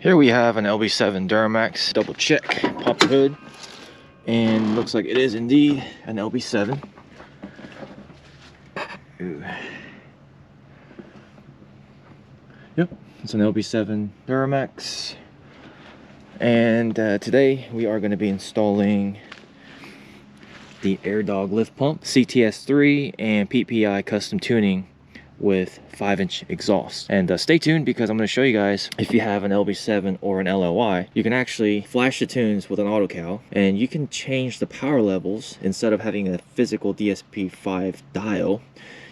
Here we have an Lb7 Duramax. Double check, pop the hood, and looks like it is indeed an Lb7. Ooh. Yep, it's an Lb7 Duramax. And today we are going to be installing the AirDog lift pump, CTS3, and PPI custom tuning with 5-inch exhaust. And stay tuned, because I'm going to show you guys, if you have an Lb7 or an LLY, you can actually flash the tunes with an AutoCal, and you can change the power levels. Instead of having a physical DSP5 dial,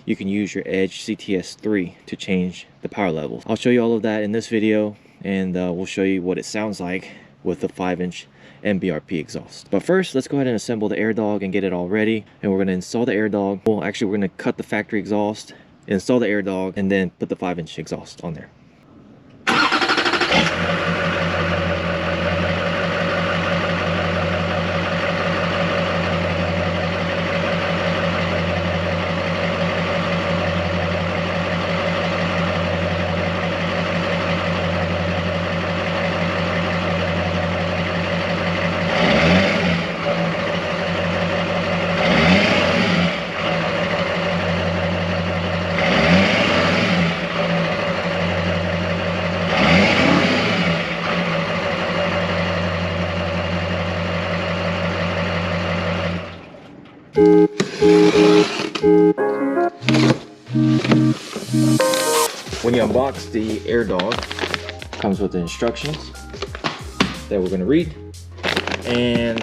you can use your Edge CTS3 to change the power levels. I'll show you all of that in this video, and we'll show you what it sounds like with the 5-inch MBRP exhaust. But first, let's go ahead and assemble the AirDog and get it all ready. And we're going to install the AirDog. Well, actually, we're going to cut the factory exhaust, install the AirDog, and then put the 5-inch exhaust on there. When you unbox the AirDog, it comes with the instructions that we're going to read, and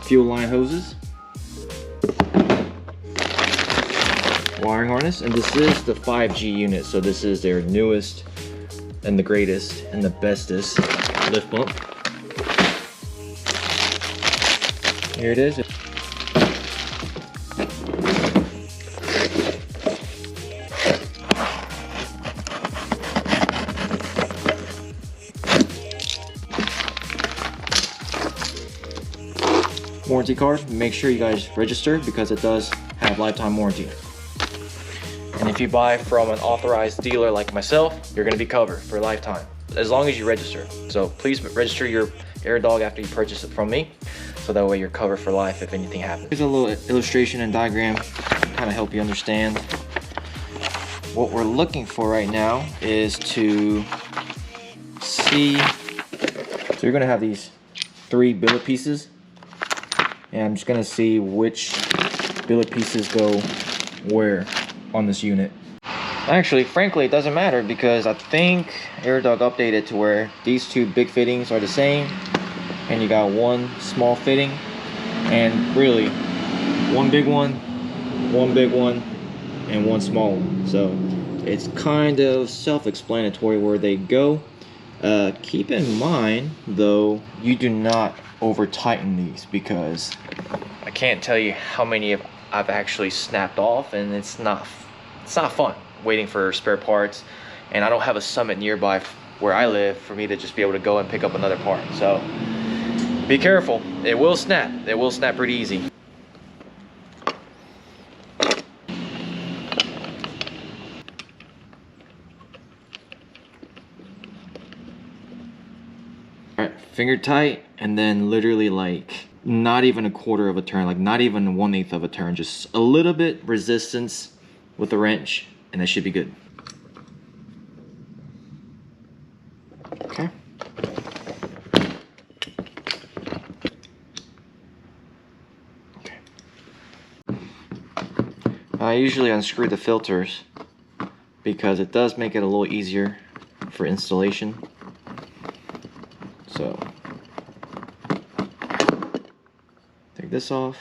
fuel line hoses, wiring harness, and this is the 5G unit, so this is their newest and the greatest and the bestest lift pump. Here it is. Warranty card. Make sure you guys register, because it does have lifetime warranty. And if you buy from an authorized dealer like myself, you're going to be covered for a lifetime, as long as you register. So please register your AirDog after you purchase it from me, so that way you're covered for life if anything happens. Here's a little illustration and diagram to kind of help you understand. What we're looking for right now is to see, so you're going to have these 3 billet pieces, and I'm just going to see which billet pieces go where on this unit. Actually, frankly, it doesn't matter, because I think AirDog updated to where these 2 big fittings are the same, and you got 1 small fitting, and really 1 big one, 1 big one, and 1 small one. So it's kind of self-explanatory where they go. Keep in mind though, you do not over tighten these, because I can't tell you how many I've actually snapped off, and it's not fun waiting for spare parts, and I don't have a Summit nearby where I live for me to just be able to go and pick up another part. So be careful, it will snap. It will snap pretty easy. Alright, finger tight, and then literally like not even a quarter of a turn, like not even 1/8 of a turn, just a little bit resistance with the wrench, and that should be good. Okay. I usually unscrew the filters, because it does make it a little easier for installation. So take this off.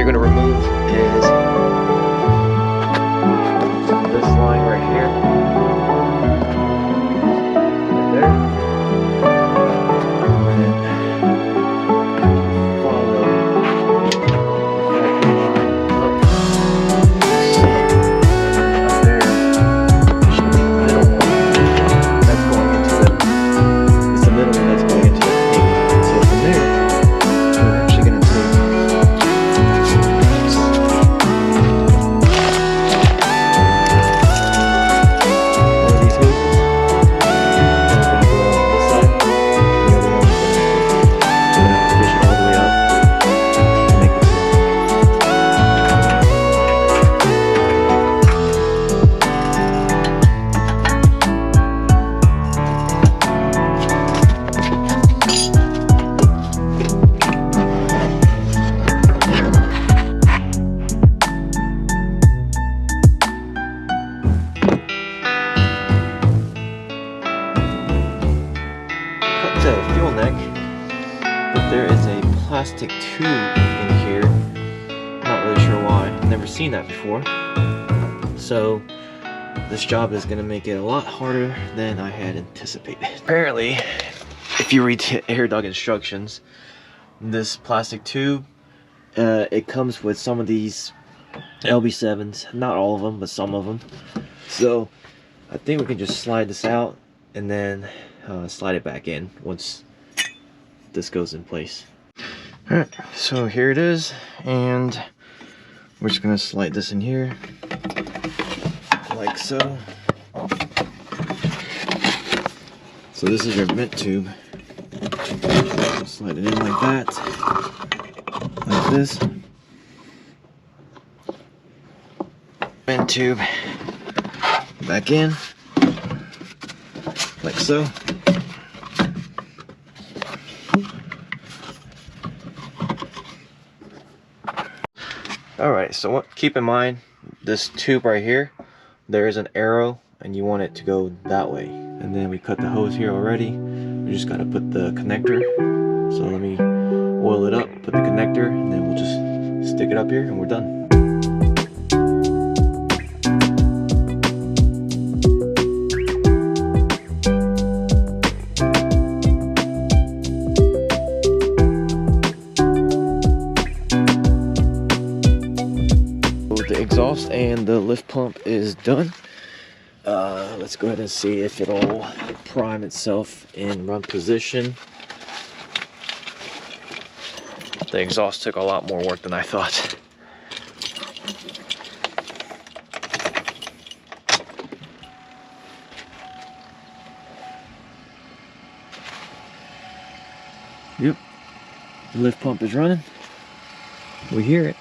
you're gonna remove is this line right here. Right there. And then follow that line up. See, up there should be the middle one that's going into the. It's the middle one that's going into the pink. So from there, we're actually gonna take. Fuel neck, but there is a plastic tube in here. Not really sure why. I've never seen that before. So this job is going to make it a lot harder than I had anticipated. Apparently, if you read the AirDog instructions, this plastic tube, it comes with some of these Lb7s. Not all of them, but some of them. So I think we can just slide this out and then slide it back in once this goes in place. Alright, so here it is, and we're just gonna slide this in here like so. So this is your vent tube. Slide it in like that, like this. Vent tube back in like so. Alright, so keep in mind, this tube right here, there is an arrow and you want it to go that way. And then we cut the hose here already. We just gotta put the connector. So let me oil it up, put the connector, and then we'll just stick it up here and we're done. The exhaust and the lift pump is done. Let's go ahead and see if it'll prime itself in run position. The exhaust took a lot more work than I thought. Yep, the lift pump is running. We hear it.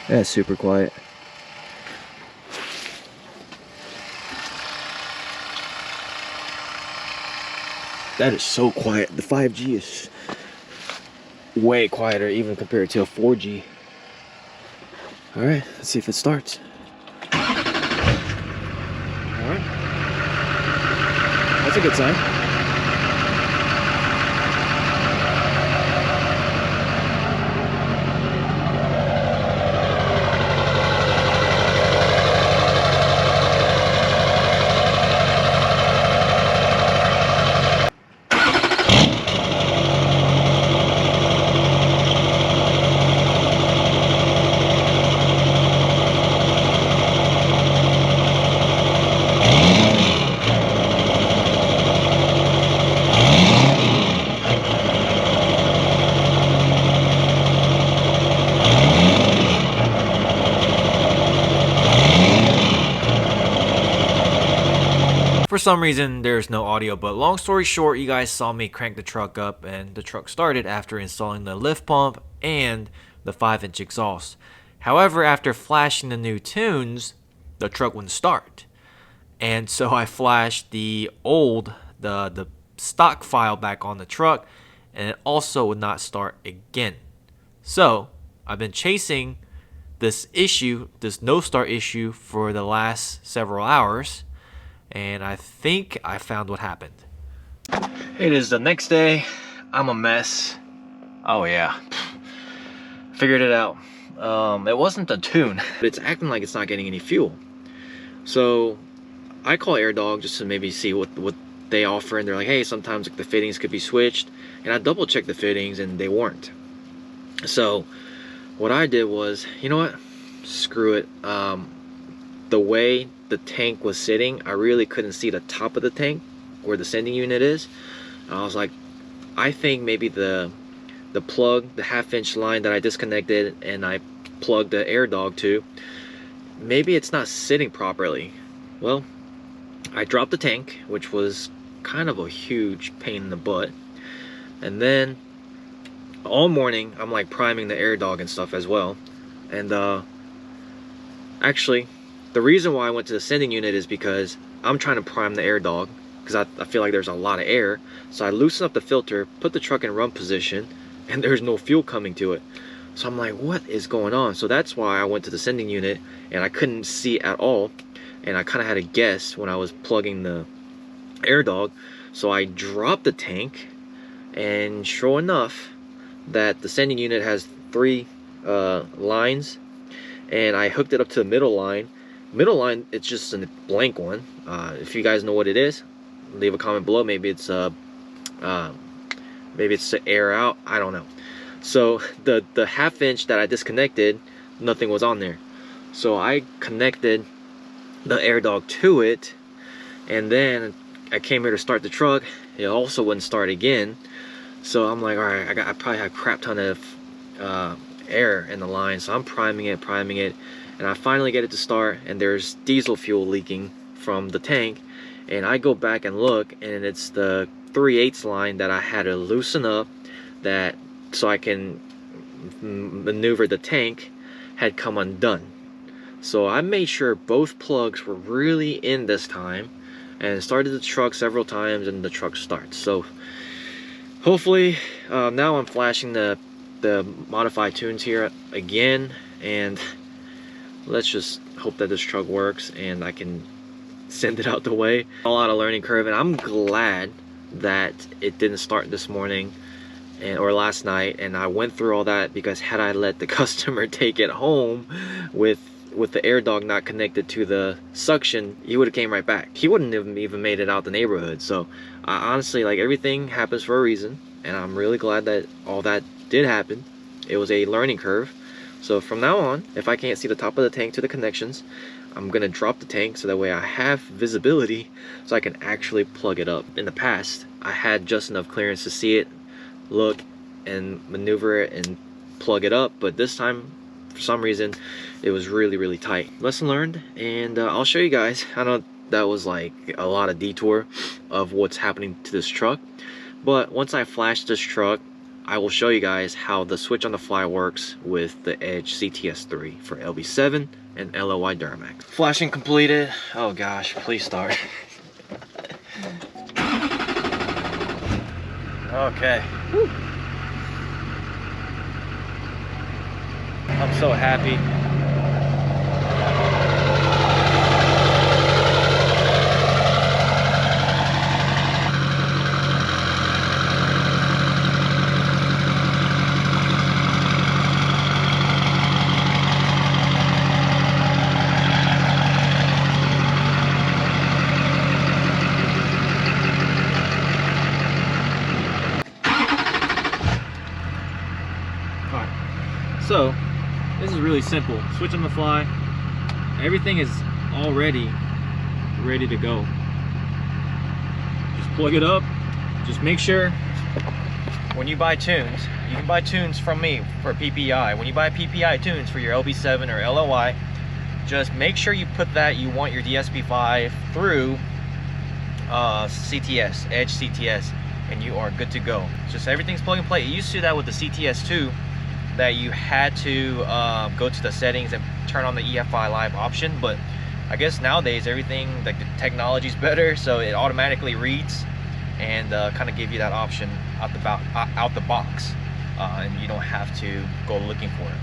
That's super quiet. That is so quiet. The 5G is way quieter even compared to a 4G. Alright, let's see if it starts. Alright. That's a good sign. For some reason, there's no audio, but long story short, you guys saw me crank the truck up and the truck started after installing the lift pump and the 5-inch exhaust. However, after flashing the new tunes, the truck wouldn't start. And so I flashed the stock file back on the truck, and it also would not start again. So I've been chasing this issue, this no start issue, for the last several hours. And I think I found what happened. It is the next day. I'm a mess. Oh yeah, figured it out. It wasn't the tune, but it's acting like it's not getting any fuel. So I call AirDog just to maybe see what they offer, and they're like, hey, sometimes like the fittings could be switched, and I double checked the fittings and they weren't. So what I did was, you know what, screw it. The way the tank was sitting, I really couldn't see the top of the tank where the sending unit is. I was like, I think maybe the plug, the 1/2-inch line that I disconnected and I plugged the AirDog to, maybe it's not sitting properly. Well, I dropped the tank, which was kind of a huge pain in the butt, and then all morning I'm like priming the AirDog and stuff as well. And actually, the reason why I went to the sending unit is because I'm trying to prime the AirDog because I feel like there's a lot of air. So I loosened up the filter, put the truck in run position, and there's no fuel coming to it. So I'm like, what is going on? So that's why I went to the sending unit, and I couldn't see at all, and I kind of had to guess when I was plugging the AirDog. So I dropped the tank, and sure enough, that the sending unit has 3 lines, and I hooked it up to the middle line. Middle line, it's just a blank one. If you guys know what it is, leave a comment below. Maybe it's to air out, I don't know. So the 1/2-inch that I disconnected, nothing was on there. So I connected the AirDog to it, and then I came here to start the truck. It also wouldn't start again. So I'm like, all right, I probably had a crap ton of air in the line. So I'm priming it, and I finally get it to start, and there's diesel fuel leaking from the tank. And I go back and look, and it's the 3/8 line that I had to loosen up, that so I can maneuver the tank, had come undone. So I made sure both plugs were really in this time, and started the truck several times, and the truck starts. So hopefully, now I'm flashing the modified tunes here again, and let's just hope that this truck works and I can send it out the way. A lot of learning curve, and I'm glad that it didn't start this morning or last night, and I went through all that, because had I let the customer take it home with the AirDog not connected to the suction, he would have came right back. He wouldn't have even made it out the neighborhood. So honestly, like, everything happens for a reason, and I'm really glad that all that did happen. It was a learning curve. So from now on, if I can't see the top of the tank to the connections, I'm gonna drop the tank so that way I have visibility so I can actually plug it up. In the past, I had just enough clearance to see it, look, and maneuver it and plug it up, but this time, for some reason, it was really tight. Lesson learned, and I'll show you guys. I know that was like a lot of detour of what's happening to this truck, but once I flash this truck, I will show you guys how the switch on the fly works with the Edge CTS3 for Lb7 and LOY Duramax. Flashing completed. Oh gosh, please start. Okay. Whew. I'm so happy. So this is really simple. Switch on the fly. Everything is already ready to go. Just plug it up. Just make sure when you buy tunes, you can buy tunes from me for PPI. When you buy PPI tunes for your Lb7 or LOY, just make sure you put that you want your DSP5 through CTS, Edge CTS, and you are good to go. Just everything's plug and play. It used to do that with the CTS2, that you had to go to the settings and turn on the EFI live option, but I guess nowadays everything, like, the technology's better, so it automatically reads and kind of give you that option out the box, and you don't have to go looking for it.